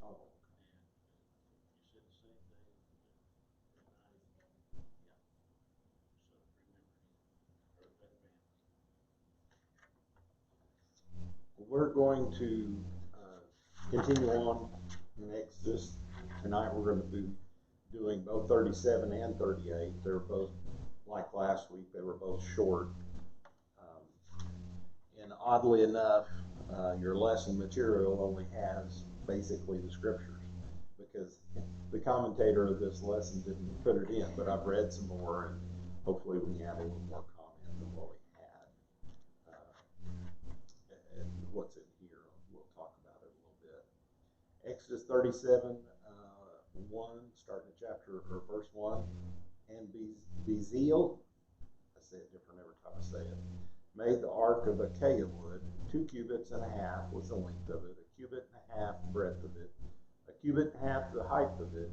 Oh, And you said the same day that I, yeah, so remember him, or that family. we're going to continue on in Exodus. Tonight we're going to be doing both 37 and 38. They're both, like last week, they were both short. And oddly enough, your lesson material only has basically the scriptures because the commentator of this lesson didn't put it in, but I've read some more and hopefully we can add a little more comment than what we had. And what's in here, we'll talk about it a little bit. Exodus 37, 1, starting at chapter or verse 1. And Bezalel, I say it different every time I say it, made the ark of acacia wood, 2 cubits and a half was the length of it, a cubit and a half the breadth of it, a cubit and a half the height of it,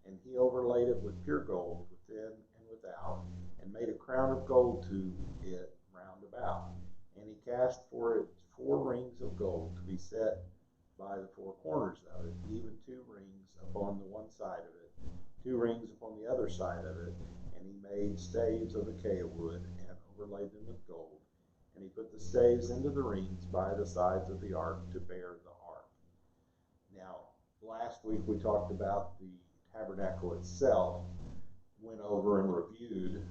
and he overlaid it with pure gold within and without, and made a crown of gold to it round about. And he cast for it 4 rings of gold to be set by the 4 corners of it, even 2 rings upon the one side of it, 2 rings upon the other side of it. And he made staves of acacia wood and overlaid them with gold. And he put the staves into the rings by the sides of the ark to bear the ark. Now, last week we talked about the tabernacle itself, went over and reviewed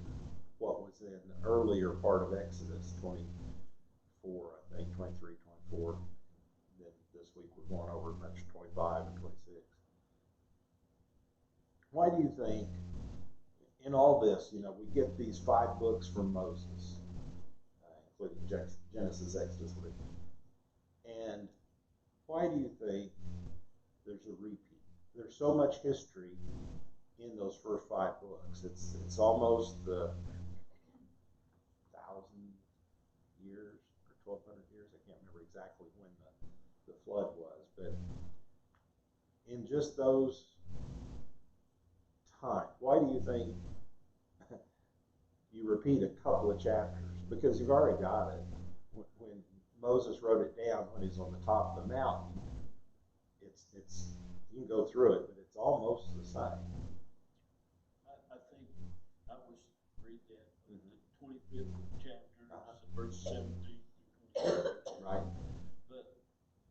what was in the earlier part of Exodus 24, I think, 23, 24. Then this week we're going over much 25 and 26. Why do you think in all this, we get these 5 books from Moses, including Genesis, Exodus, Leviticus. And why do you think there's a repeat? There's so much history in those first 5 books. It's almost the 1,000 years or 1,200 years. I can't remember exactly when the flood was, but in just those times, why do you think you repeat a couple of chapters? Because you've already got it. When Moses wrote it down when he's on the top of the mountain, it's you can go through it, but it's almost the same. I think I was read that the 25th chapter, verse 17 through 26. Right. But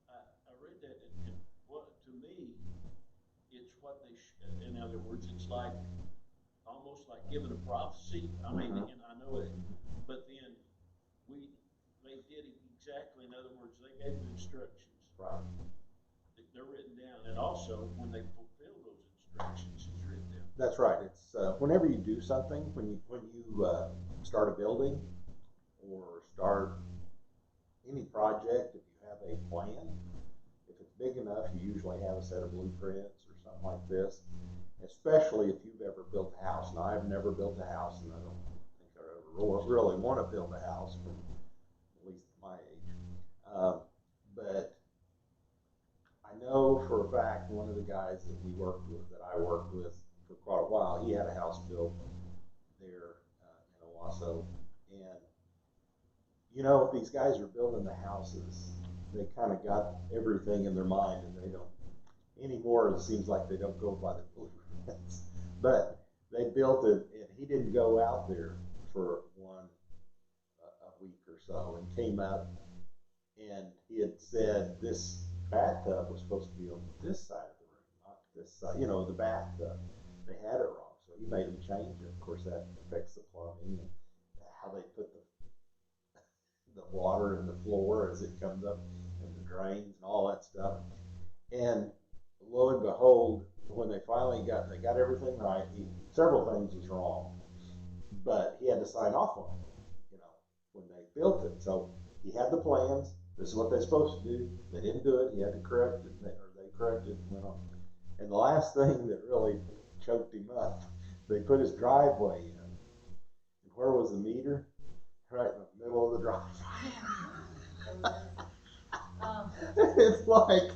I read that, and what to me, it's what they. In other words, it's like almost like giving a prophecy. I mean, and I know it, but then they did it exactly. In other words, they gave the instructions. Right. They're written down, and also when they fulfill those instructions, it's written down. That's right. It's whenever you do something, when you start a building or start any project, if you have a plan, if it's big enough, you usually have a set of blueprints or something like this. Especially if you've ever built a house. Now, I've never built a house, and I don't think I ever really want to build a house, from at least my age. But I know for a fact one of the guys that I worked with for quite a while, he had a house built there in Owasso. And, these guys are building the houses. They kind of got everything in their mind, and they don't, anymore it seems like they don't go by the blueprints. But they built it, and he didn't go out there for a week or so, and came up, and he had said this bathtub was supposed to be on this side of the room, not this side, the bathtub. They had it wrong, so he made them change it. Of course, that affects the plumbing and how they put the water in the floor as it comes up and the drains and all that stuff. And lo and behold, when they finally got everything right, several things was wrong, but he had to sign off on it, when they built it. So he had the plans. This is what they're supposed to do. They didn't do it. He had to correct it, or they corrected it and went on. And the last thing that really choked him up, they put his driveway in. And where was the meter? Right in the middle of the driveway. It's like,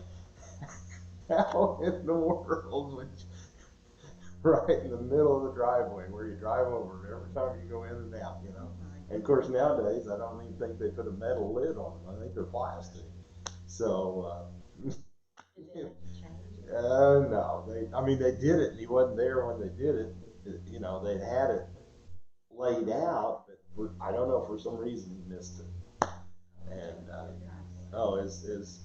how in the world would you, right in the middle of the driveway where you drive over every time you go in and out, And of course, nowadays, I don't even think they put a metal lid on them. I think they're plastic. So, No, I mean, they did it, and he wasn't there when they did it. You know, they had it laid out, but I don't know, for some reason he missed it. And, oh, is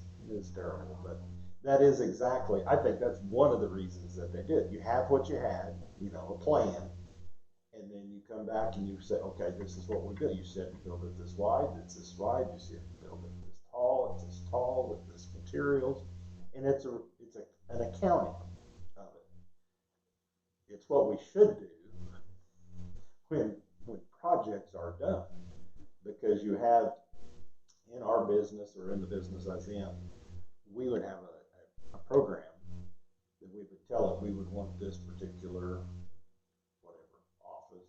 terrible. But that is exactly, I think that's one of the reasons that they did. You have what you had, you know, a plan, and then you come back and you say, okay, this is what we're doing. You said to build it this wide, it's this wide. You said to build it this tall, it's this tall with this materials, and an accounting of it. It's what we should do when when projects are done, because you have, in our business or in the business I was in, we would have a program that we would tell it we would want this particular whatever office,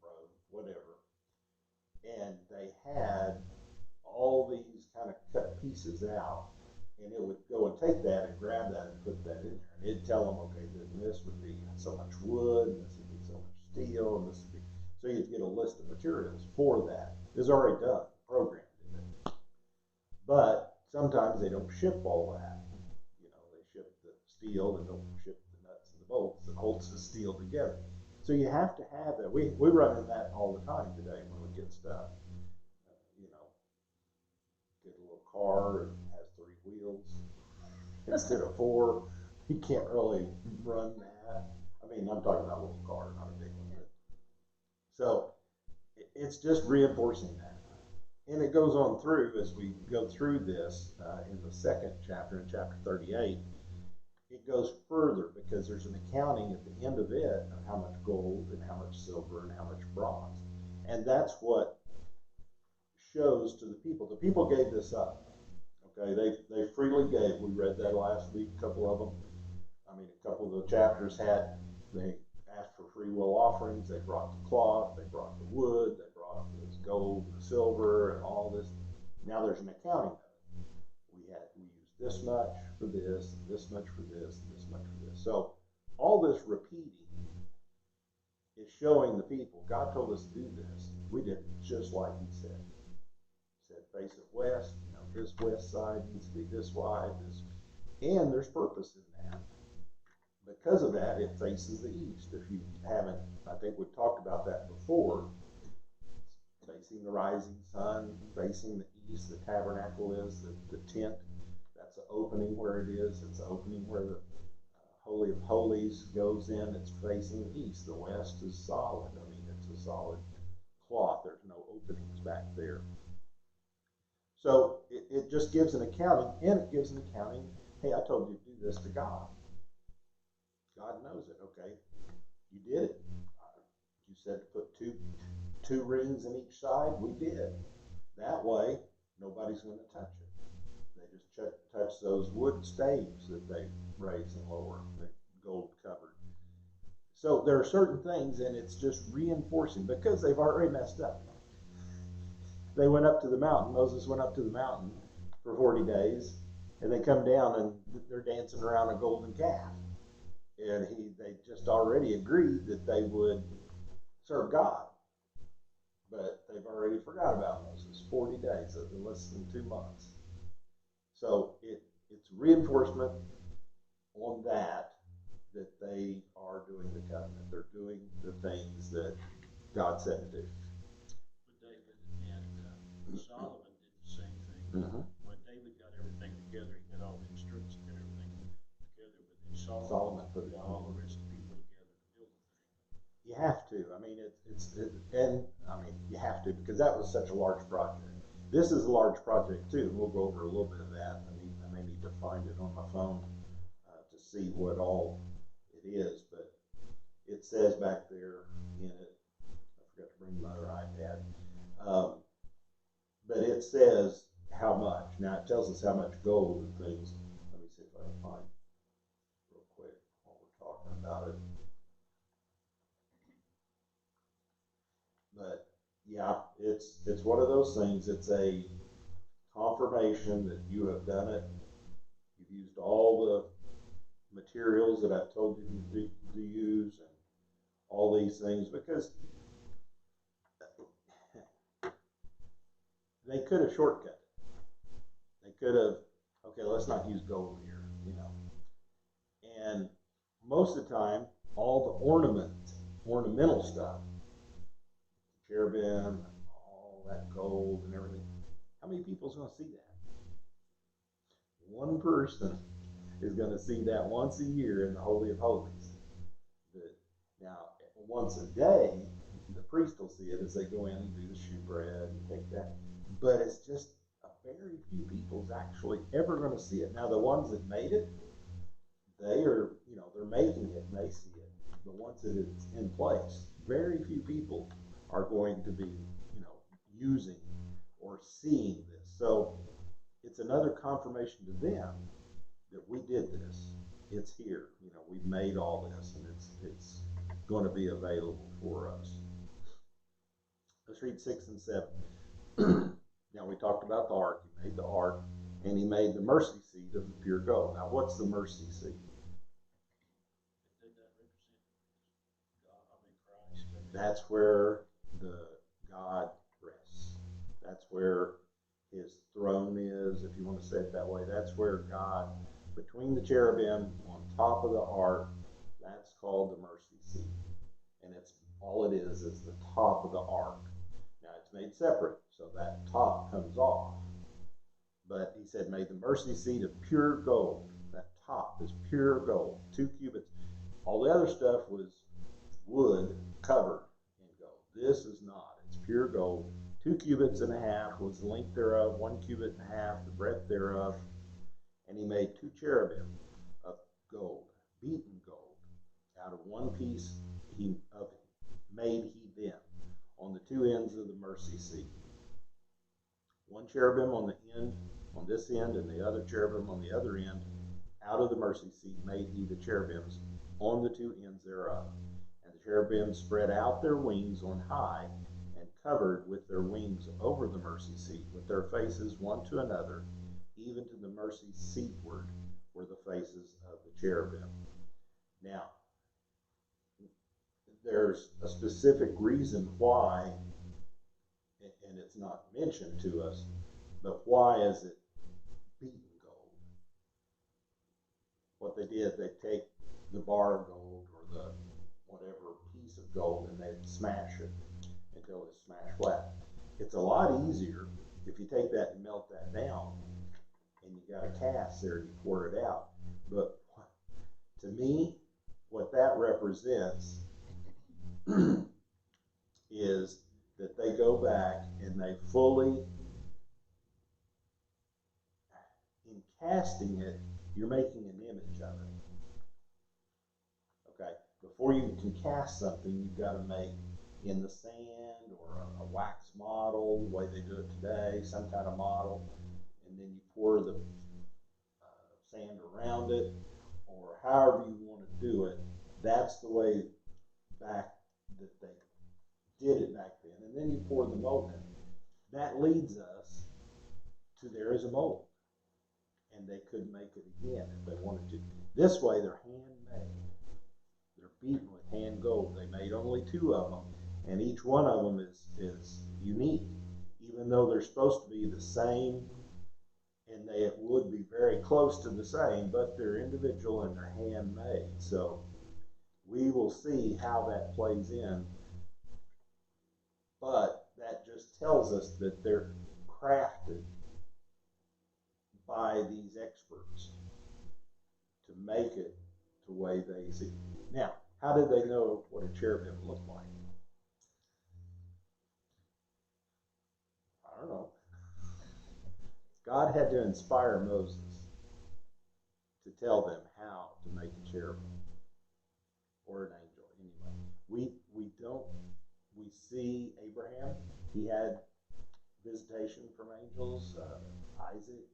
road, whatever, and they had all these kind of cut pieces out, and it would go and take that and grab that and put that in there, and it'd tell them, okay, then this would be so much wood, and this would be so much steel, and this would be, so you'd get a list of materials for that. It's already done, programmed in it. But sometimes they don't ship all that. You know, they ship the steel and don't ship the nuts and the bolts that holds the steel together. So you have to have that. We run in that all the time today when we get stuff. You know, get a little car and has 3 wheels instead of 4. You can't really run that. I mean, I'm talking about a little car, not a big one. But, so it's just reinforcing that. And it goes on through as we go through this in the second chapter, in chapter 38. It goes further because there's an accounting at the end of it of how much gold and how much silver and how much bronze. And that's what shows to the people. The people gave this up. Okay, they freely gave. We read that last week, a couple of them. I mean, a couple of the chapters they asked for free will offerings. They brought the cloth, they brought the wood, they brought this gold and silver and all this. Now there's an accounting of it. We used this much for this much for this, this much for this. So all this repeating is showing the people, God told us to do this. We did it just like he said. He said face it west, you know, this west side needs to be this wide, and there's purpose in that. Because of that, it faces the east. If you haven't, I think we've talked about that before. It's facing the rising sun, facing the east. The tabernacle is the tent. That's the opening where it is. It's the opening where the Holy of Holies goes in. It's facing east. The west is solid. I mean, it's a solid cloth. There's no openings back there. So it just gives an accounting, and it gives an accounting. Hey, I told you to do this to God. God knows it. Okay, you did it. You said to put two rings in each side. We did. That way, nobody's going to touch it. They just touch those wood staves that they raise and lower, the gold covered. So there are certain things, and it's just reinforcing because they've already messed up. They went up to the mountain. Moses went up to the mountain for 40 days, and they come down and they're dancing around a golden calf. And they just already agreed that they would serve God, but they've already forgot about Moses. 40 days, less than 2 months. So it's reinforcement on that they are doing the covenant. They're doing the things that God said to do. With David and Solomon did the same thing. Mm-hmm. When David got everything together, he got all the instructions, got everything together, but then Solomon Put it all on. the rest of the people together to build the thing. You have to. I mean, and I mean, you have to because that was such a large project. This is a large project too. We'll go over a little bit of that. I may need to find it on my phone to see what all it is, but it says back there in it. I forgot to bring my other iPad, but it says how much. Now it tells us how much gold and things. Let me see if I can find real quick while we're talking about it. But yeah, it's one of those things. It's a confirmation that you have done it. You've used all the materials that I've told you to use and all these things because they could have shortcut it. They could have, okay, let's not use gold here, you know. most of the time, all the ornamental stuff, cherubim, all that gold and everything, how many people's going to see that? One person is going to see that once a year in the Holy of Holies. Now, once a day, the priest will see it as they go in and do the shewbread and take that. But it's just a very few people's actually ever going to see it. Now, the ones that made it, they are, they're making it and they see it. But once it is in place, very few people are going to be, using or seeing this. So it's another confirmation to them that we did this. It's here. We've made all this, and it's going to be available for us. Let's read 6 and 7. Now, we talked about the ark. He made the ark, and he made the mercy seat of the pure gold. Now, what's the mercy seat? That's where the God rests. That's where his throne is, if you want to say it that way. That's where God, between the cherubim on top of the ark, that's called the mercy seat. And it's all it is the top of the ark. Now it's made separate, so that top comes off. But he said, made the mercy seat of pure gold. That top is pure gold, 2 cubits. All the other stuff was wood covered in gold. This is not. It's pure gold. 2 cubits and a half was the length thereof, 1 cubit and a half the breadth thereof. And he made 2 cherubim of gold, beaten gold. Out of one piece of it made he them on the 2 ends of the mercy seat. 1 cherubim on the end, on this end, and the other cherubim on the other end. Out of the mercy seat made he the cherubims on the 2 ends thereof. And the cherubim spread out their wings on high, and covered with their wings over the mercy seat, with their faces one to another, even to the mercy seatward were the faces of the cherubim. Now, there's a specific reason why, and it's not mentioned to us, but why is it beaten gold? What they did, they take the bar of gold or the whatever piece of gold and they'd smash it until it's smashed flat. It's a lot easier if you take that and melt that down and you got a cast there and you pour it out. But to me, what that represents is that they go back and they fully, in casting it, you're making an image of it. Okay, before you can cast something, you've got to make in the sand or a wax model, the way they do it today, some kind of model, and then you pour the sand around it, or however you want to do it. That's the way back that they did it back then. And then you pour the mold in. That leads us to there is a mold. And they could make it again if they wanted to. This way, they're handmade. They're beaten with hand gold. They made only 2 of them. And each one of them is unique. Even though they're supposed to be the same, and they would be very close to the same, but they're individual and they're handmade. So we will see how that plays in. But that just tells us that they're crafted by these experts to make it the way they see. Now, how did they know what a cherubim looked like? I don't know. God had to inspire Moses to tell them how to make a cherubim or an angel. Anyway, we see Abraham. He had visitation from angels. Isaac,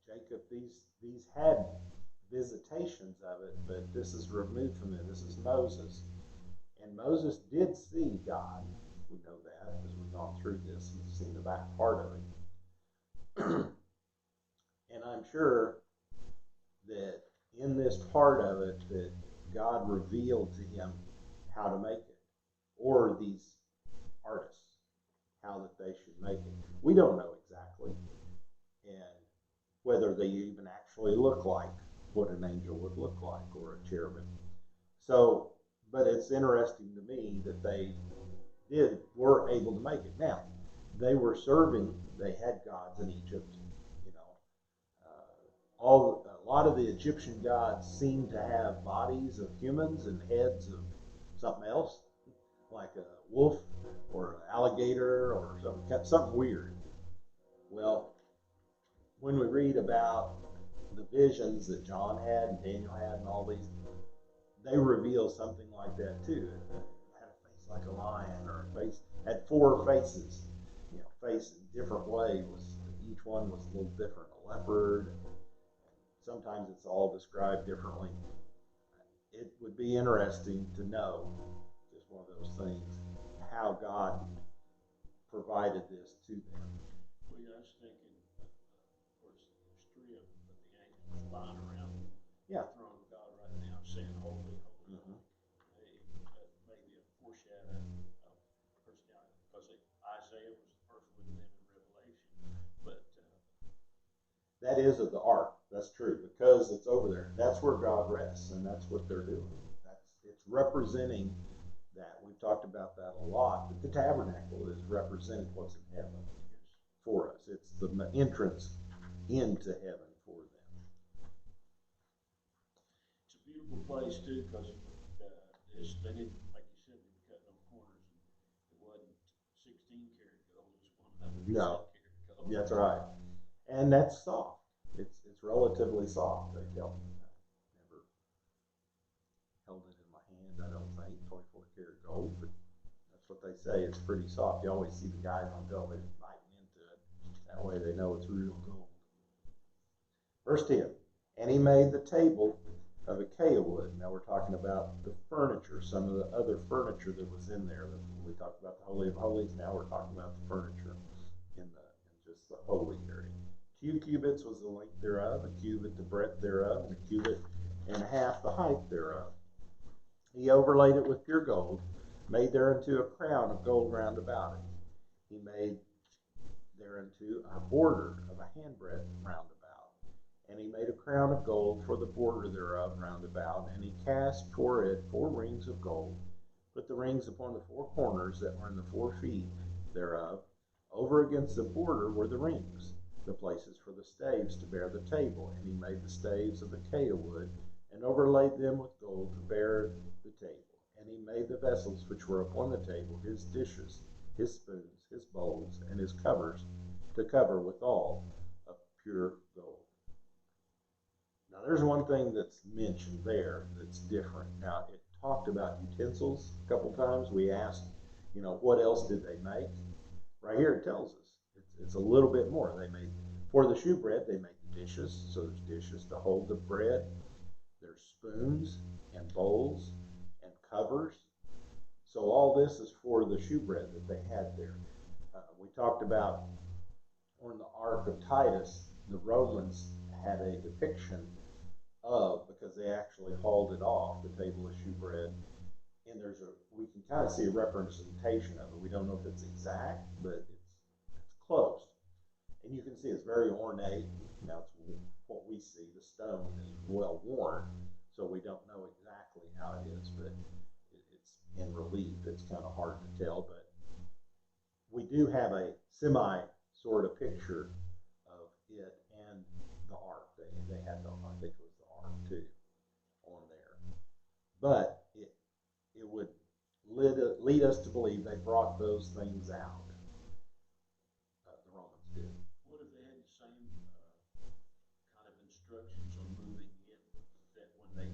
Jacob. These had visitations of it, but this is removed from it. This is Moses, and Moses did see God. We know that because we've gone through this and seen the back part of it. And I'm sure that in this part of it that God revealed to him how to make it, or these artists, how that they should make it. We don't know exactly, and whether they even actually look like what an angel would look like or a cherubim. So, but it's interesting to me that they were able to make it. Now, they were serving, they had gods in Egypt, you know. A lot of the Egyptian gods seem to have bodies of humans and heads of something else, like a wolf or an alligator or something weird. Well, when we read about the visions that John had and Daniel had and all these, they reveal something like that too. It had a face like a lion, or a face had four faces, you know, face in different ways. Each one was a little different. A leopard. Sometimes it's all described differently. It would be interesting to know, just one of those things, how God provided this to them. Well, yeah, I was thinking, of course, there's three of them, but the angels flying around the throne of God right now, saying, "Holy, holy, holy." That may be a foreshadow of personality, because Isaiah was the first one with them in Revelation. But that is of the ark. That's true, because it's over there. That's where God rests, and that's what they're doing. It's representing that. We've talked about that a lot. But the tabernacle is representing what's in heaven for us. It's the entrance into heaven for them. it's a beautiful place too, because they didn't, like you said, they didn't cut no corners. And it wasn't 16 karat gold; it was 100% No, karat gold. that's right. And that's soft. It's relatively soft. They tell me. I never held it in my hand. I don't think 24 karat gold, but that's what they say. It's pretty soft. You always see the guys on television biting into it. That way they know it's real gold. Verse 10. And he made the table of acacia wood. Now we're talking about the furniture, some of the other furniture that was in there. We talked about the Holy of Holies. Now we're talking about the furniture in just the holy area. 2 cubits was the length thereof, a cubit the breadth thereof, and a cubit and a half the height thereof. He overlaid it with pure gold, made thereunto a crown of gold round about it. He made thereunto a border of a handbreadth round about. And he made a crown of gold for the border thereof round about, and he cast for it 4 rings of gold, put the rings upon the 4 corners that were in the 4 feet thereof. Over against the border were the rings, the places for the staves to bear the table. And he made the staves of acacia wood, and overlaid them with gold to bear the table. And he made the vessels which were upon the table, his dishes, his spoons, his bowls, and his covers, to cover withal of pure gold. Now there's one thing that's mentioned there that's different. Now it talked about utensils a couple times. We asked, what else did they make? Right here it tells us. It's a little bit more. They made, for the shewbread, they made the dishes. So there's dishes to hold the bread. There's spoons and bowls and covers. So all this is for the shewbread that they had there. We talked about on the Ark of Titus, the Romans had a depiction of, because they actually hauled it off, the table of shewbread. And we can kind of see a representation of it. We don't know if it's exact, but it's close. And you can see it's very ornate. Now it's what we see. The stone is well worn, so we don't know exactly how it is, but it's in relief. It's kind of hard to tell, but we do have a semi sort of picture of it and the ark. They had I think it was the ark too on there, but it would lead us to believe they brought those things out. The Romans did. What if they had the same kind of instructions on moving it, that when they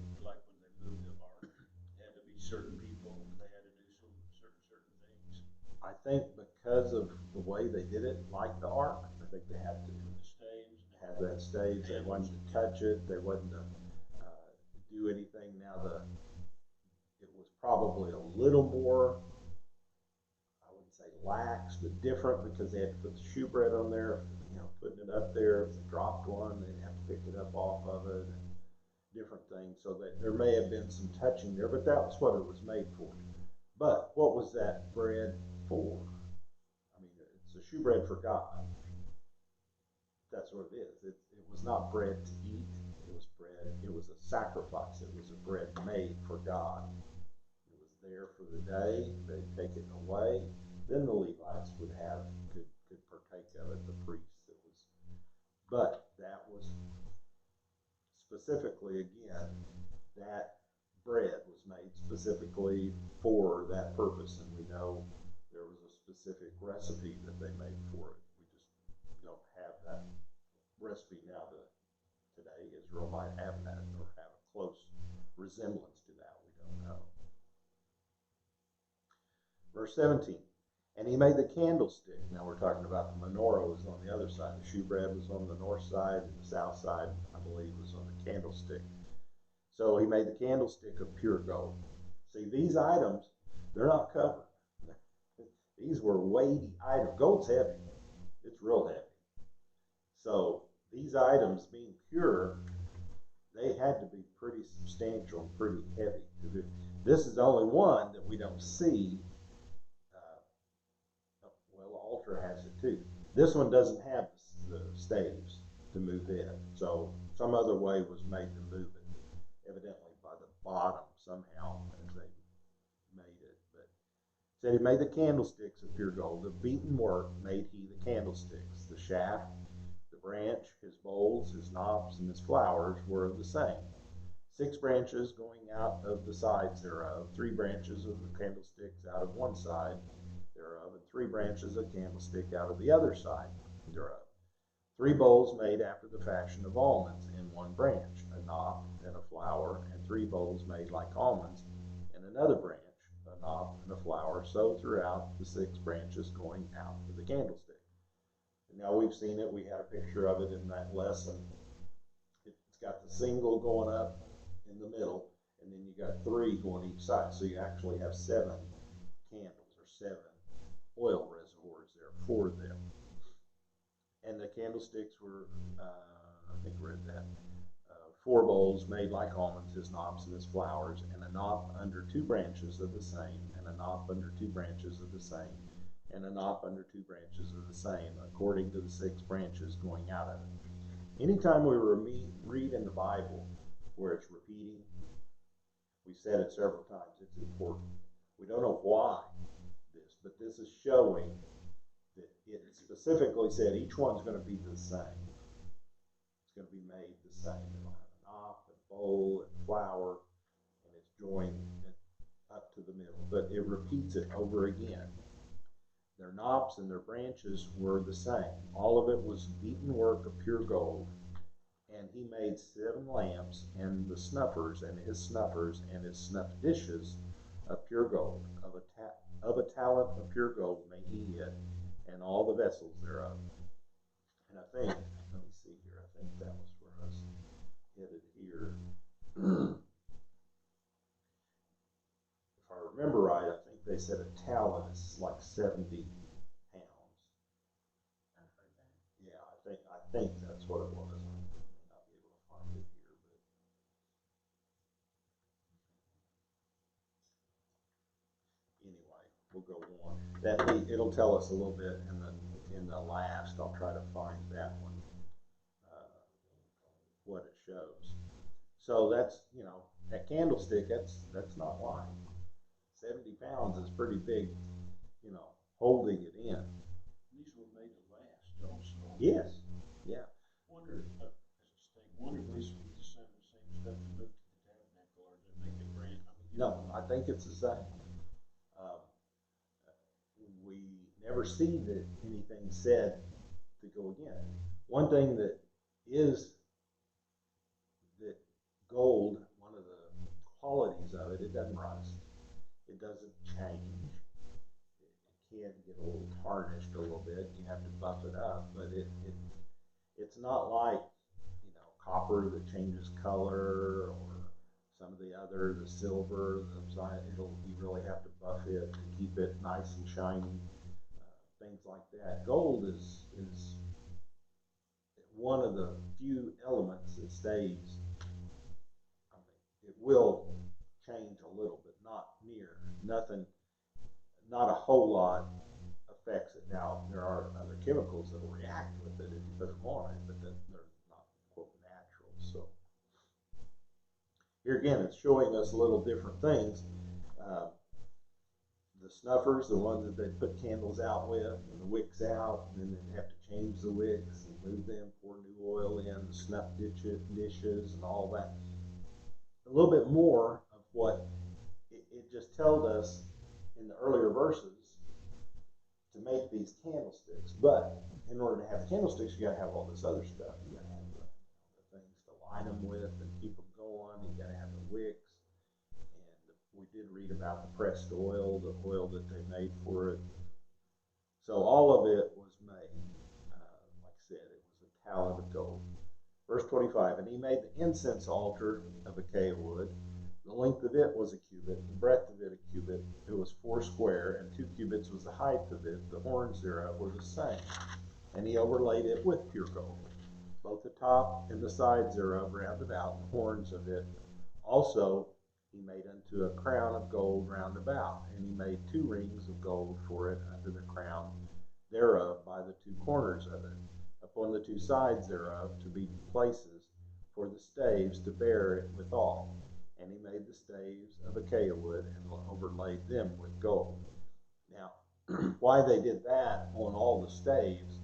moved the ark, it had to be certain people, they had to do certain things? I think because of the way they did it, like the ark, I think they had to The staves. have that stage. They wasn't to touch it. They wasn't to do anything. Now it was probably a little more, I wouldn't say lax, but different, because they had to put the shewbread on there. Putting it up there, if they dropped one, they'd have to pick it up off of it, and different things. So that there may have been some touching there, but that was what it was made for. But what was that bread for? I mean, it's a shewbread for God. That's what it is. It was not bread to eat. It was bread. It was sacrifice. It was a bread made for God. It was there for the day. They'd take it away. Then the Levites could partake of it. The priests. But that was specifically, again, that bread was made specifically for that purpose, and we know there was a specific recipe that they made for it. We just don't have that recipe now. Today, Israel might have that or have a close resemblance to that. We don't know. Verse 17. And he made the candlestick. Now we're talking about the menorah was on the other side. The shewbread was on the north side, and the south side, I believe, was on the candlestick. So he made the candlestick of pure gold. See, these items, they're not covered. These were weighty items. Gold's heavy. It's real heavy. So these items, being pure, they had to be pretty substantial and pretty heavy. This is the only one that we don't see. Well, the altar has it too. This one doesn't have the staves to move in. So some other way was made to move it, evidently by the bottom somehow as they made it. But it said he made the candlesticks of pure gold. Of beaten work made he the candlesticks. The shaft, the branch, his bowls, his knops, and his flowers were of the same. 6 branches going out of the sides thereof, 3 branches of the candlesticks out of one side thereof, and 3 branches of candlestick out of the other side thereof. 3 bowls made after the fashion of almonds in one branch, a knop and a flower, and 3 bowls made like almonds in another branch, a knop and a flower, so throughout the 6 branches going out of the candlestick. And now we've seen it. We had a picture of it in that lesson. It's got the single going up in the middle, and then you got 3 going each side. So you actually have 7 candles or 7 oil reservoirs there for them. And the candlesticks were, I think I read that, 4 bowls made like almonds, his knops and his flowers, and a knop under 2 branches of the same, and a knop under 2 branches of the same, and a knop under 2 branches of the same, according to the 6 branches going out of it. Anytime we read in the Bible where it's repeating, we said it several times, it's important. We don't know why this, but this is showing that it specifically said each one's going to be the same. It's going to be made the same. It'll have a knop, a bowl, and a flower, and it's joined up to the middle. But it repeats it over again. Their knops and their branches were the same. All of it was beaten work of pure gold. And he made 7 lamps, and the snuffers, and his snuffers, and his snuff dishes of pure gold. Of a talent of pure gold made he it, and all the vessels thereof. And I think, let me see here, I think that was for us headed here. If I remember right, I think they said a talent is like 70 pounds. I've heard that. Yeah, I think that's what it was. I may not be able to find it here, but anyway, we'll go on. It'll tell us a little bit in the last. I'll try to find that one, what it shows. So that's, that candlestick, that's not lying. 70 pounds is pretty big, holding it in. These were made to last also. Yes, yeah. Wonder, wonder if this was the same stuff that moved to the tabernacle, or did it make it brand? No, I think it's the same. We never see that anything said to go again. One thing that is that gold, one of the qualities of it, it doesn't rust. It doesn't change. It can get a little tarnished a little bit. You have to buff it up, but it's not like, copper that changes color, or some of the other, the silver, you really have to buff it to keep it nice and shiny, things like that. Gold is one of the few elements that stays. I mean, it will change a little, but not nothing, not a whole lot affects it. Now, there are other chemicals that will react with it if you put them on it, but they're not, quote, natural. So here again, it's showing us little different things. The snuffers, the ones that they put candles out with, and the wicks out, and then they'd have to change the wicks and move them, pour new oil in, the snuff dishes, and all that. A little bit more of what it just told us in the earlier verses to make these candlesticks. But in order to have candlesticks, you got to have all this other stuff. You got to have the things to line them with and keep them going. You got to have the wicks. We did read about the pressed oil, the oil that they made for it. So all of it was made. Like I said, it was a talent of gold. Verse 25, and he made the incense altar of acacia wood. The length of it was a cubit, the breadth of it a cubit. It was 4 square, and 2 cubits was the height of it. The horns thereof were the same. And he overlaid it with pure gold, both the top and the sides thereof round about, the horns of it. Also he made unto a crown of gold round about, and he made 2 rings of gold for it under the crown thereof by the 2 corners of it, upon the 2 sides thereof to be places for the staves to bear it withal. And he made the staves of acacia wood and overlaid them with gold. Now, why they did that on all the staves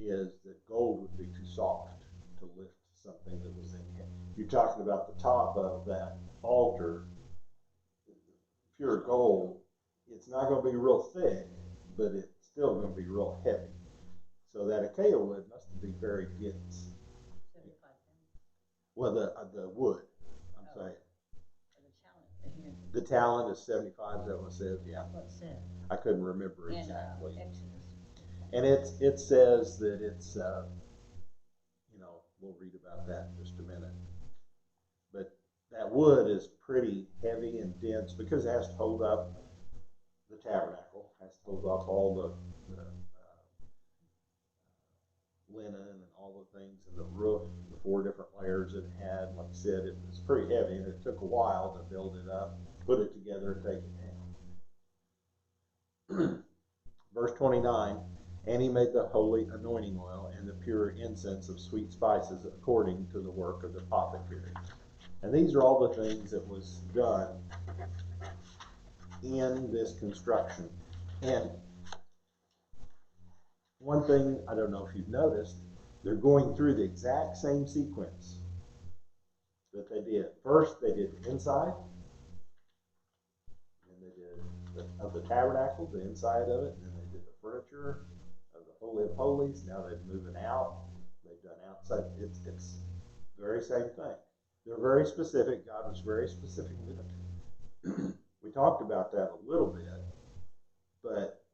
is that gold would be too soft to lift something that was in here. You're talking about the top of that altar, pure gold. It's not going to be real thick, but it's still going to be real heavy. So that acacia wood must be very dense. 75 pounds. Well, the wood, I'm saying. The talent. The talent is 75, is that what it says? Yeah. What it said. I couldn't remember exactly. Exodus. And it says that it's, we'll read about that in just a minute. But that wood is pretty heavy and dense because it has to hold up the tabernacle, has to hold up all the linen and all the things in the roof, the 4 different layers it had. Like I said, it was pretty heavy, and it took a while to build it up, put it together, and take it down. Verse 29, and he made the holy anointing oil and the pure incense of sweet spices according to the work of the apothecary. And these are all the things that was done in this construction. And one thing, I don't know if you've noticed, they're going through the exact same sequence that they did. First, they did the inside, and they did of the tabernacle, the inside of it, and then they did the furniture of the Holy of Holies. Now they're moving out. They've done outside. It's the very same thing. They're very specific. God was very specific with it. We talked about that a little bit, but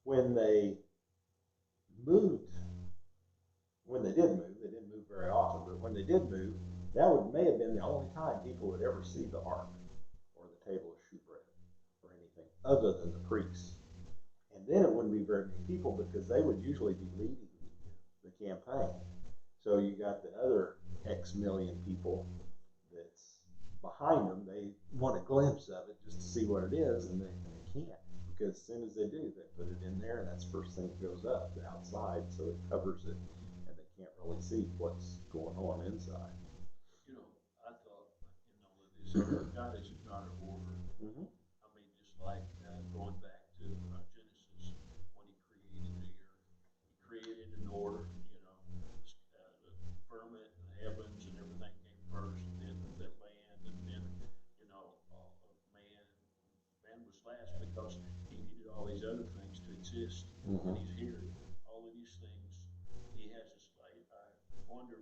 when they didn't move very often, but when they did move, may have been the only time people would ever see the ark or the table of shewbread or anything other than the priests. And then it wouldn't be very many people because they would usually be leading the campaign. So you got the other X million people that's behind them. They want a glimpse of it just to see what it is, and they can't. Because as soon as they do, they put it in there, and that's the first thing that goes up, the outside, so it covers it, and they can't really see what's going on inside. I thought, that God is a God of order. Mm-hmm. I mean, just like going back to Genesis, when he created the earth, he created in order, the firmament and the heavens and everything came first, and then the land, and then, man was last because he needed all these other things to exist. Mm-hmm. And he's here. All of these things, he has this, I wonder,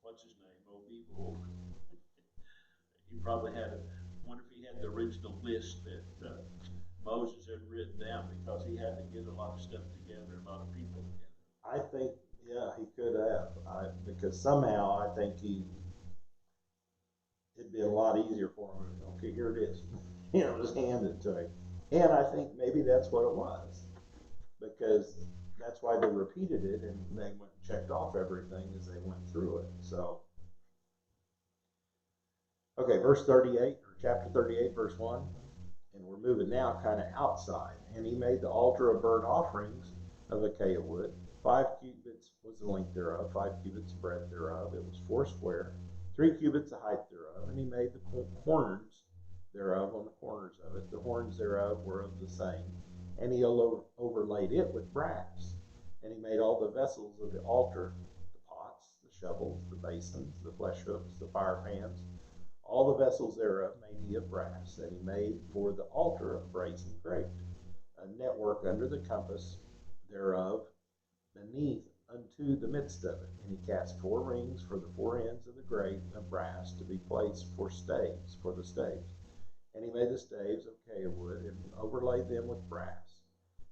what's his name, Obibo. He probably wonder if he had the original list that Moses had written down, because he had to get a lot of stuff together, a lot of people together. I think, yeah, he could have, because somehow I think it'd be a lot easier for him. Okay, here it is. Just hand it to him. And I think maybe that's what it was, because that's why they repeated it, and they went and checked off everything as they went through it. So, okay, verse 38, or chapter 38, verse 1, and we're moving now kind of outside. And he made the altar of burnt offerings of acacia wood. 5 cubits was the length thereof, 5 cubits the breadth thereof. It was 4 square. 3 cubits the height thereof, and he made the horns thereof on the corners of it. The horns thereof were of the same, and he overlaid it with brass. And he made all the vessels of the altar, the pots, the shovels, the basins, the flesh hooks, the fire pans, all the vessels thereof made he of brass. And he made for the altar of brazen grate, a network under the compass thereof, beneath unto the midst of it. And he cast 4 rings for the 4 ends of the grate of brass to be placed for staves, for the staves. And he made the staves of care wood and overlaid them with brass.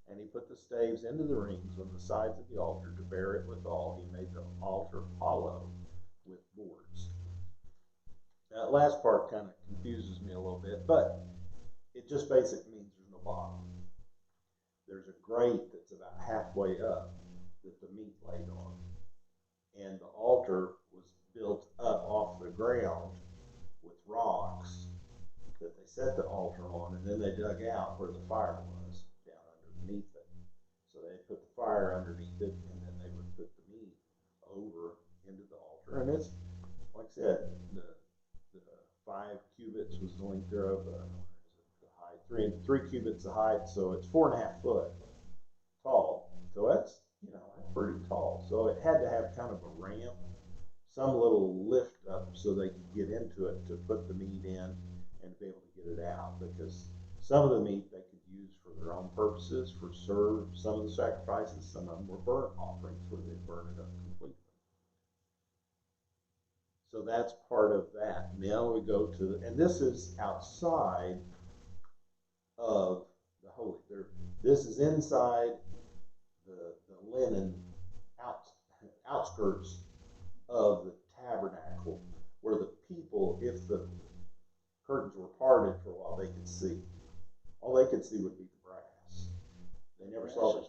And he put the staves into the rings on the sides of the altar to bear it withal. He made the altar hollow with boards. That last part kind of confuses me a little bit, but it just basically means there's no bottom. There's a grate that's about halfway up that the meat laid on. And the altar was built up off the ground with rocks that they set the altar on, and then they dug out where the fire was down underneath it. So they put the fire underneath it, and then they would put the meat over into the altar. And it's, like I said, the 5 cubits was the length thereof, the height, 3 cubits the height, so it's 4.5 foot tall. So that's, that's pretty tall. So it had to have kind of a ramp, some little lift up so they could get into it to put the meat in and be able to get it out, because some of the meat they could use for their own purposes, for serve some of the sacrifices. Some of them were burnt offerings where they burn it up completely. So that's part of that. Now we go to, and this is outside of the holy. This is inside the linen outskirts of the tabernacle, where the people, if the curtains were parted for a while, they could see. All they could see would be the brass. They never saw the well,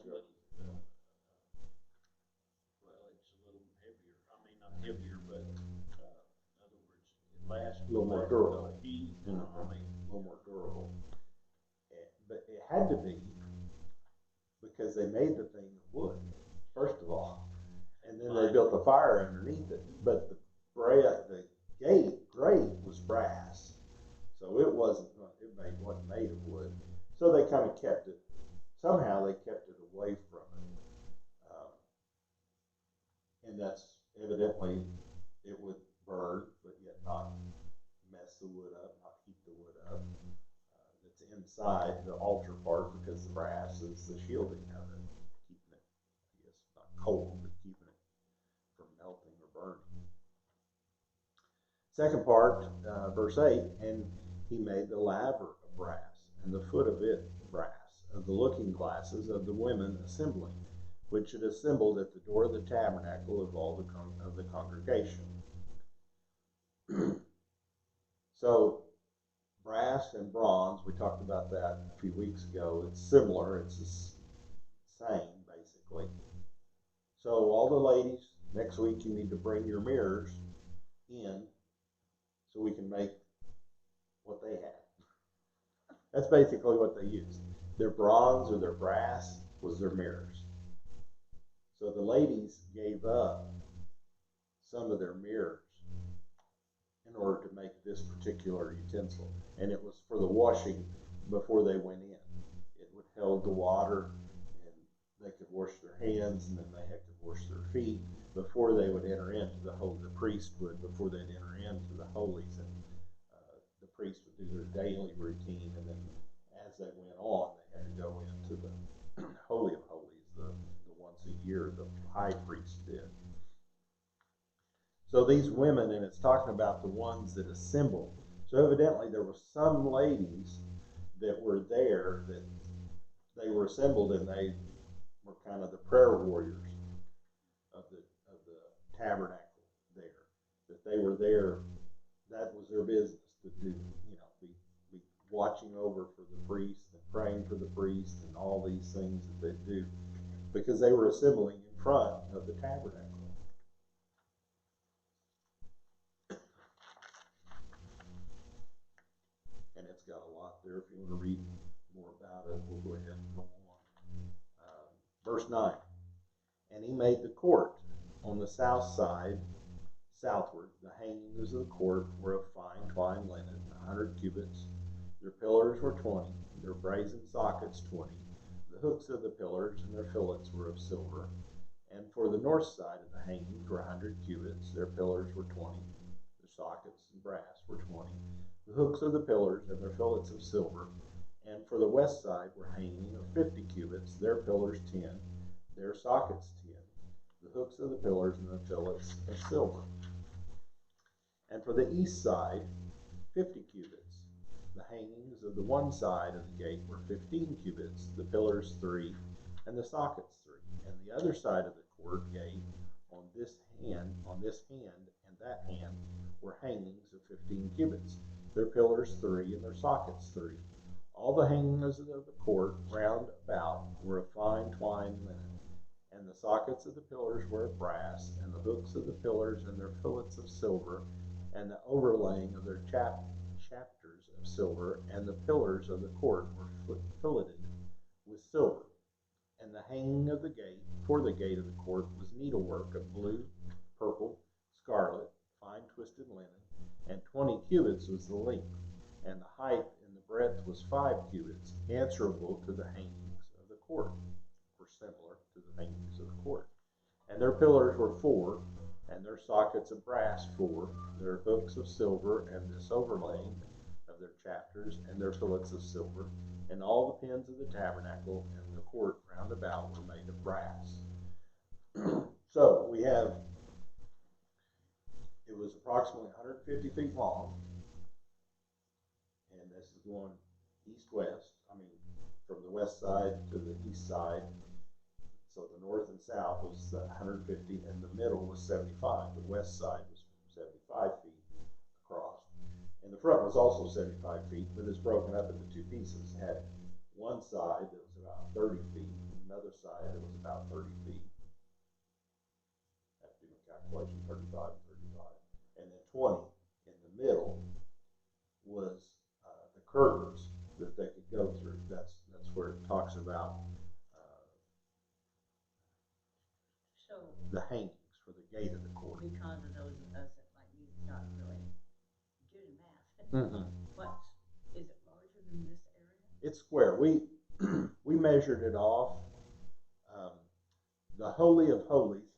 it's a little heavier. I mean, not heavier, but in other words, it lasts a little more durable. Heat, a little more durable. But it had to be because they made the thing of wood, first of all, and then they built the fire underneath it. But the grate was brass, so it wasn't made of wood. So they kind of kept it. Somehow they kept it away from it, and that's evidently it would burn, but yet not mess the wood up, not heat the wood up. It's inside the altar part because the brass is the shielding of it, keeping it, I guess, not cold, but keeping it from melting or burning. Second part, verse 8, and he made the laver of brass, and the foot of it brass, of the looking glasses of the women assembling, which had assembled at the door of the tabernacle of all of the congregation. So brass and bronze, we talked about that a few weeks ago. It's similar. It's the same, basically. So all the ladies, next week you need to bring your mirrors in so we can make what they had. That's basically what they used. Their bronze or their brass was their mirrors. So the ladies gave up some of their mirrors in order to make this particular utensil. And it was for the washing before they went in. It would held the water, and they could wash their hands, and then they had to wash their feet before they would enter into the holy. The priest would, before they'd enter into the holies, and the priest would do their daily routine, and then as they went on, they had to go into the Holy of Holies, the once a year the high priest did. So these women, and it's talking about the ones that assembled. So evidently there were some ladies that were there, that they were assembled, and they were kind of the prayer warriors of the tabernacle there. That they were there, that was their business, to do, be watching over for the priest and praying for the priest and all these things that they do, because they were assembling in front of the tabernacle. And it's got a lot there. If you want to read more about it, we'll go ahead and go on. Verse 9, and he made the court on the south side southward, the hangings of the court were of fine twined linen, 100 cubits. Their pillars were 20, their brazen sockets 20. The hooks of the pillars and their fillets were of silver. And for the north side of the hangings were 100 cubits, their pillars were 20, their sockets and brass were 20. The hooks of the pillars and their fillets of silver. And for the west side were hanging of 50 cubits, their pillars 10, their sockets 10. The hooks of the pillars and the fillets of silver. And for the east side, 50 cubits. The hangings of the one side of the gate were 15 cubits, the pillars 3, and the sockets 3. And the other side of the court gate, on this hand, and that hand, were hangings of 15 cubits, their pillars 3, and their sockets 3. All the hangings of the court round about were of fine twined linen, and the sockets of the pillars were of brass, and the hooks of the pillars and their fillets of silver, and the overlaying of their chapters of silver, and the pillars of the court were filleted with silver. And the hanging of the gate, for the gate of the court, was needlework of blue, purple, scarlet, fine twisted linen, and 20 cubits was the length, and the height and the breadth was 5 cubits, answerable to the hangings of the court, or similar to the hangings of the court. And their pillars were 4, and their sockets of brass 4, their hooks of silver, and this overlaying of their chapters, and their fillets of silver, and all the pins of the tabernacle and the court round about were made of brass. So we have, it was approximately 150 feet long, and this is going east-west, from the west side to the east side. So the north and south was 150, and the middle was 75. The west side was 75 feet across. And the front was also 75 feet, but it's broken up into two pieces. It had one side that was about 30 feet, and another side that was about 30 feet. I have to do a calculation, 35 and 35. And then 20 in the middle was the curves that they could go through. That's where it talks about So, the hangings for the gate of the court. because of those of us that like me, not really good in math. Mm-hmm. Is it larger than this area? It's square. We measured it off. The Holy of Holies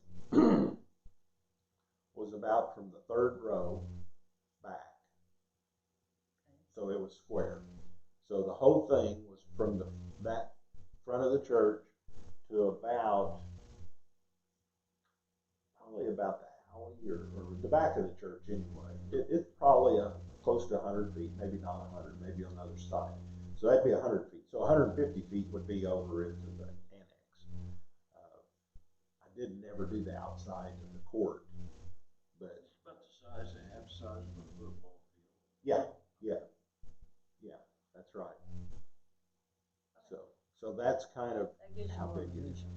was about from the third row back. So it was square. So the whole thing was from that front of the church to probably about the alley or the back of the church anyway. It's probably close to 100 feet, maybe not 100, maybe on the other side. So that'd be 100 feet. So 150 feet would be over into the annex. I didn't ever do the outside of the court, but It's about the size, half the size of a football field. yeah, that's right. So that's kind of That gives you how more big it is. vision.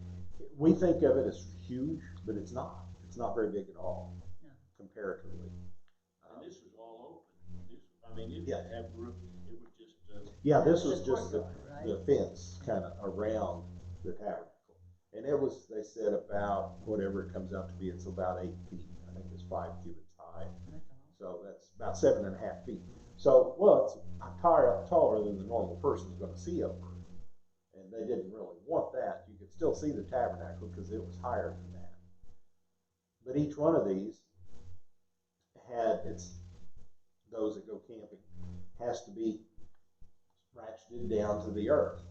We think of it as huge, but it's not. It's not very big at all, No. comparatively. And this was all open. It didn't Yeah. have roof. It was just. Yeah, this The was just courtyard, right? the fence kind of around the tabernacle. And it was, they said, about whatever it comes out to be, it's about 8 feet. I think it's 5 cubits high. That's all. So that's about 7.5 feet. So, well, it's taller than the normal person's going to see over. And they didn't really want that. You could still see the tabernacle because it was higher than that. But each one of these those that go camping, has to be ratcheted down to the earth.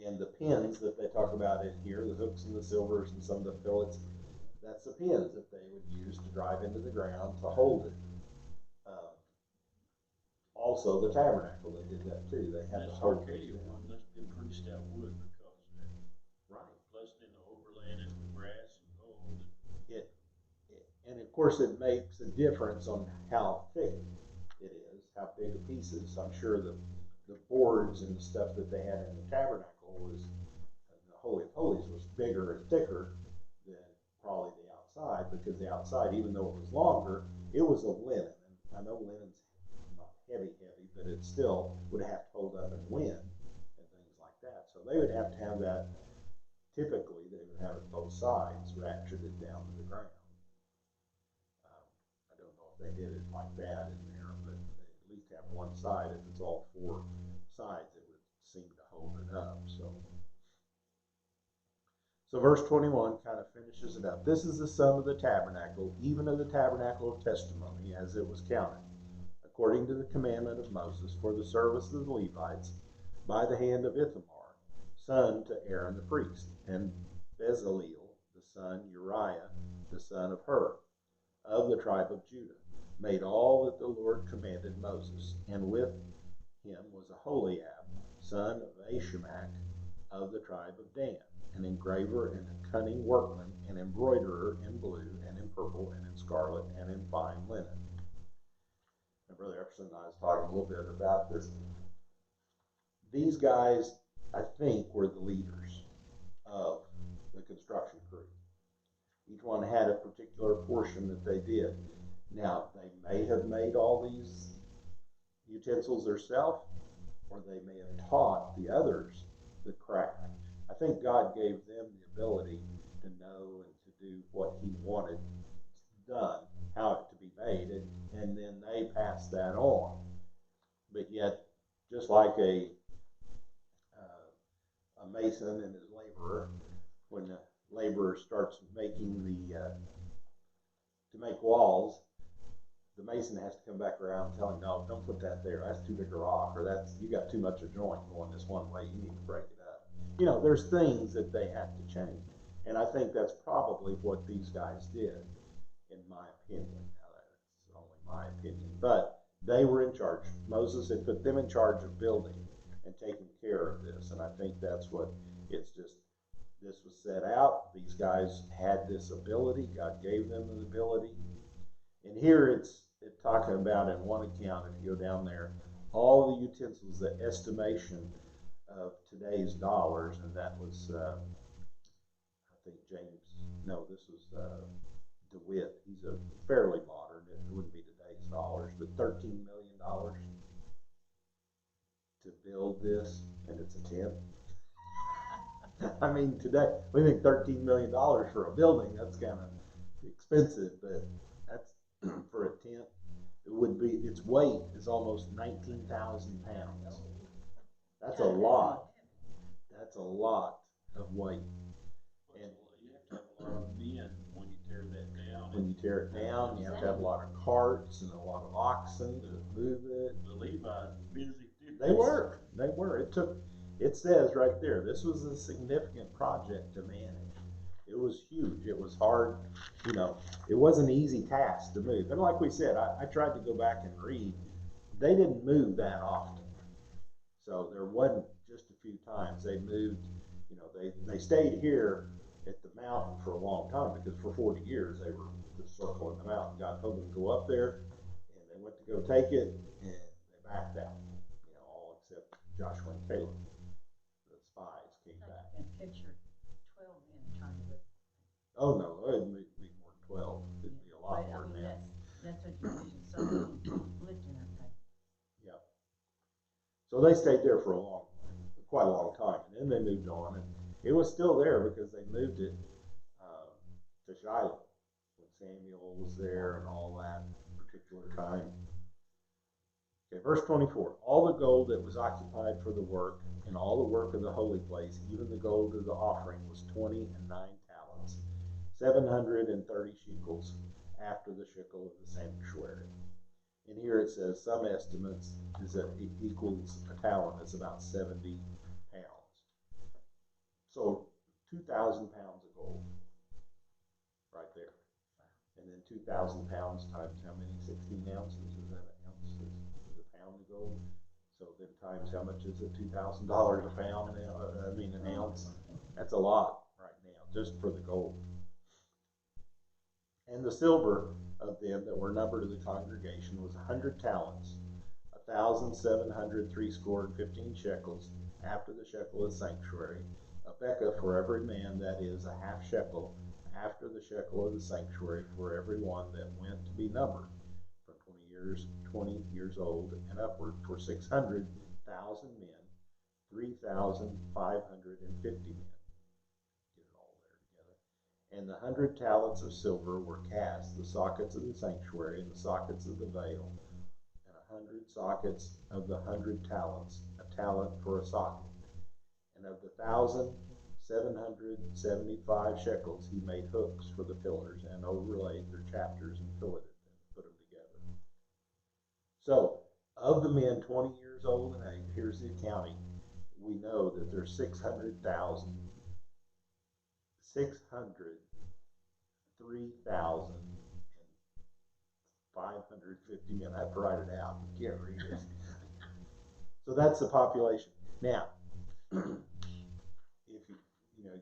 And the pins that they talk about in here, the hooks and the silvers and some of the fillets, that's the pins that they would use to drive into the ground to hold it. Also, the tabernacle, they did that too. They had This the whole Arcadia one must have been pretty stout wood because of that. right. Plus, then the overlaying it with brass and gold. And of course, it makes a difference on how thick it is, how big a piece is. I'm sure the boards and the stuff that they had in the tabernacle was, the Holy of Holies was bigger and thicker than probably the outside, because the outside, even though it was longer, it was a linen. And I know linen's not heavy, but it still would have to hold up in wind and things like that. So they would have to have that, typically they would have it both sides ratcheted down to the ground. they did it like that in there, but they at least have one side. If it's all four sides, it would seem to hold it up. So verse 21 kind of finishes it up. This is the sum of the tabernacle, even of the tabernacle of testimony, as it was counted, according to the commandment of Moses, for the service of the Levites, by the hand of Ithamar, son to Aaron the priest, and Bezaleel, the son Uriah, the son of Hur, of the tribe of Judah, made all that the Lord commanded Moses, and with him was Aholiab, son of Ahisamach, of the tribe of Dan, an engraver and a cunning workman, an embroiderer in blue, and in purple, and in scarlet, and in fine linen. And Brother Epperson and I was talking a little bit about this. These guys, I think, were the leaders of the construction crew. Each one had a particular portion that they did. Now, they may have made all these utensils themselves, or they may have taught the others the craft. I think God gave them the ability to know and to do what he wanted done, how it to be made, and then they passed that on. But yet, just like a mason and his laborer, when the laborer starts making to make walls, the mason has to come back around and tell him, no, don't put that there. That's too big a rock, or you got too much of a joint going this one way. You need to break it up. You know, there's things that they have to change. And I think that's probably what these guys did, in my opinion. Now, that's only my opinion. But they were in charge. Moses had put them in charge of building and taking care of this. And I think that's what it's just, this was set out. These guys had this ability. God gave them the ability. And here it's talking about in one account, if you go down there, all the utensils, the estimation of today's dollars, and that was, I think this was DeWitt. He's a fairly modern, it wouldn't be today's dollars, but $13 million to build this, and it's a tenth. I mean, today, we think $13 million for a building, that's kind of expensive, but that's for a tenth. It would be, its weight is almost 19,000 pounds. That's a lot. That's a lot of weight. And you have to have a lot of men when you tear that down. When you tear it down, you have to have a lot of carts and a lot of oxen to move it. The Levi's busy too. They were. It says right there, this was a significant project to manage. It was huge. It was hard. You know, it wasn't an easy task to move. And like we said, I tried to go back and read. They didn't move that often. So there wasn't just a few times. They moved, you know, they stayed here at the mountain for a long time, because for 40 years they were just circling the mountain. God told them to go up there, and they went to go take it, and they backed out. You know, all except Joshua and Caleb. The spies came back. And picture 12 men trying to lift. Oh no, it'd be more than 12. It'd be a lot more than that. That's what you envision, somebody lifting that thing. Yeah. So they stayed there for quite a long time, and then they moved on, and it was still there because they moved it to Shiloh when Samuel was there and all that particular time. Okay, verse 24. All the gold that was occupied for the work and all the work of the holy place, even the gold of the offering, was 20 and 9 talents, 730 shekels, after the shekel of the sanctuary. And here it says some estimates is that it equals a talent. It's about 70 pounds. So 2,000 pounds of gold right there. And then 2,000 pounds times how many? 16 ounces? Is that an ounce? Is a pound of gold? So then times how much is it? $2,000 a pound? An ounce. That's a lot right now, just for the gold. And the silver of them that were numbered of the congregation was 100 talents, 1,715 shekels, after the shekel of the sanctuary, a bekah for every man, that is a half shekel, after the shekel of the sanctuary, for every one that went to be numbered, from 20 years old and upward, for 600,000 men, 3,550 men. Get it all there together. And the 100 talents of silver were cast, the sockets of the sanctuary and the sockets of the veil, and 100 sockets of the 100 talents, a talent for a socket. And of the 1,775 shekels he made hooks for the pillars and overlaid their chapters and filleted them, put them together. So, of the men 20 years old and age, here's the accounting. We know that there's 600,000, 603,550 men. I have to write it out. You can't read it. So that's the population. Now, if you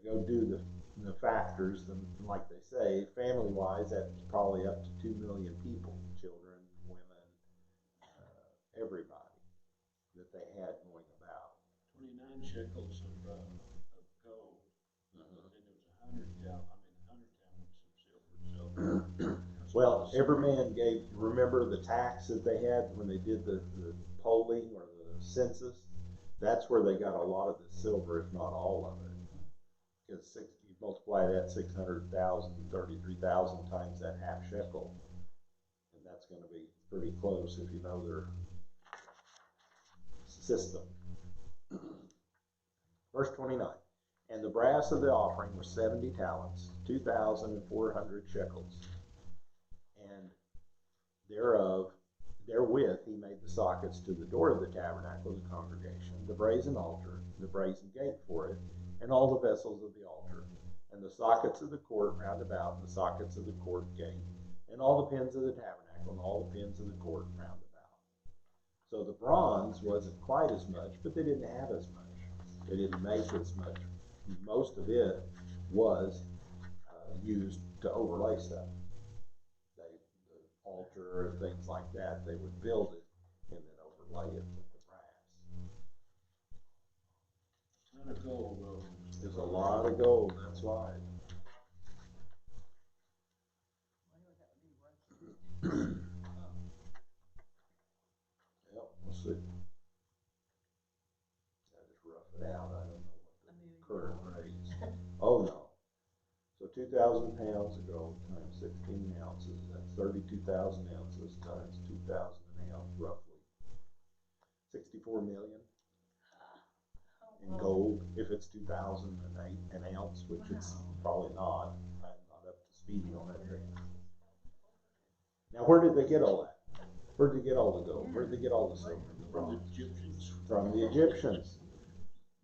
go do the factors, like they say, family wise, that's probably up to 2 million people, children, women, everybody that they had going about. 29 shekels of gold. And it was 100 talents of silver. So well, every man gave. Remember the tax that they had when they did the polling or the census? That's where they got a lot of the silver, if not all of it. Because you multiply that 600,000, 33,000 times that half shekel, and that's going to be pretty close if you know their system. Verse 29. And the brass of the offering was 70 talents, 2,400 shekels. And therewith he made the sockets to the door of the tabernacle of the congregation, the brazen altar, the brazen gate for it, and all the vessels of the altar, and the sockets of the court round about, and the sockets of the court gate, and all the pins of the tabernacle, and all the pins of the court round about. So the bronze wasn't quite as much, but they didn't have as much. They didn't make as much. Most of it was used to overlay stuff. The altar and things like that, they would build it and then overlay it with the brass. a ton of gold, though. There's a lot of gold, that's right. Yep, let's see. I just rough it out. I don't know what the current rate is. Oh no. So 2,000 pounds of gold times 16 ounces, that's 32,000 ounces times 2,000 an ounce, roughly 64 million in gold. If it's 2,000 an ounce, which it's probably not. I'm not up to speed on that. Now, where did they get all that? Where did they get all the gold? Where did they get all the silver? From the Egyptians. From the Egyptians.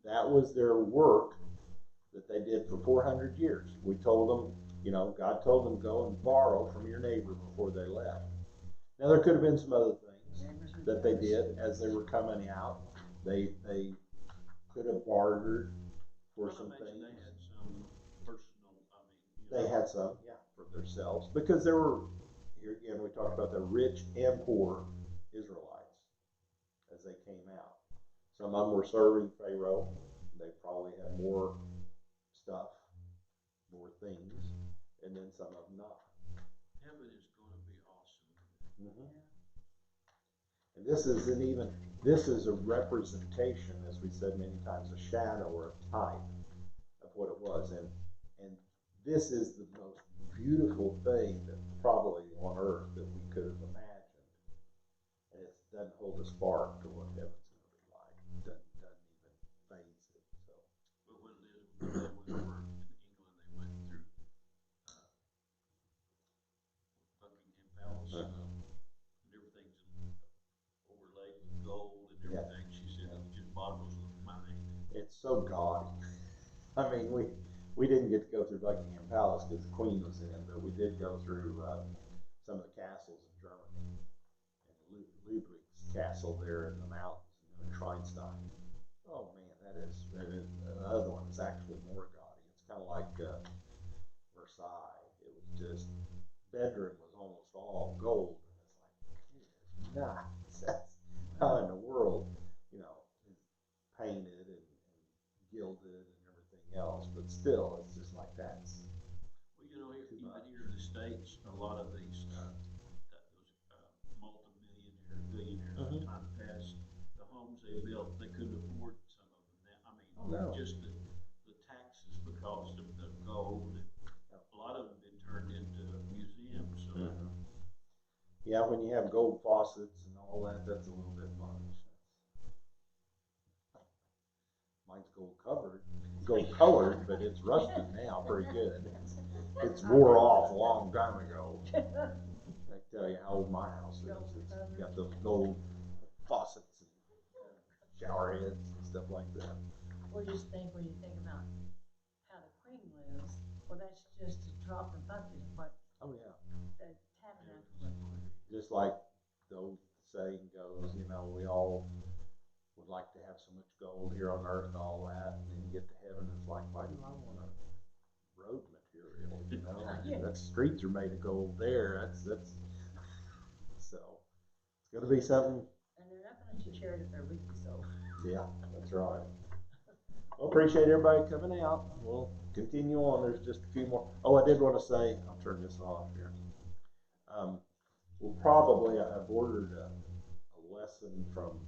That was their work that they did for 400 years. We told them, God told them go and borrow from your neighbor before they left. Now there could have been some other things that they did as they were coming out. They could have bartered for some things. They had some personal. They had some, yeah, for themselves, because there were, here again we talked about the rich and poor Israelites as they came out. Some of them were serving Pharaoh. They probably had more stuff, more things, and then some of them not. Heaven is going to be awesome. Mm-hmm. And this is a representation, as we said many times, a shadow or a type of what it was. And this is the most beautiful thing that probably on earth that we could have imagined. And it doesn't hold a spark to what heaven's going to be like. It doesn't even phase it. So. But when they went over in England, they went through Buckingham Palace, and everything's overlaid with gold and everything. Yeah. She said it just boggles the mind. It's so gaudy. I mean, we didn't get to go through Buckingham Palace because the Queen was in, but we did go through some of the castles in Germany, and Ludwig's castle there in the mountains, in Schweinstein. Oh man, that is the other one is actually more gaudy. It's kind of like Versailles. It was just bedroom was almost all gold, and it's like, nice. How in the world, is painted and gilded and everything else, but still, it's just like that. Well, even here in the States, a lot of these multi-millionaires, billionaires, in time past, the homes they built, they couldn't afford some of them. Now, just the taxes because of the gold. And a faucets and all that, that's a little bit much. Mine's gold colored, but it's rusted now pretty good. It's wore off a long time ago. I tell you how old my house is. It's got those gold faucets and shower heads and stuff like that. Well, just think when you think about how the queen lives, well, that's just a drop in the bucket of what Oh yeah. the tabernacle looks like. Just like the old saying goes, you know, we all would like to have so much gold here on earth and all that, and then you get to heaven, it's like, why do I want a road material? You know, Yeah. that streets are made of gold there. That's so it's gonna be something. And they're not gonna let you carry it if they're with you, so. Yeah, that's right. Well, appreciate everybody coming out. We'll continue on. There's just a few more. Oh, I did want to say, I'll turn this off here. We'll probably, I've ordered a lesson from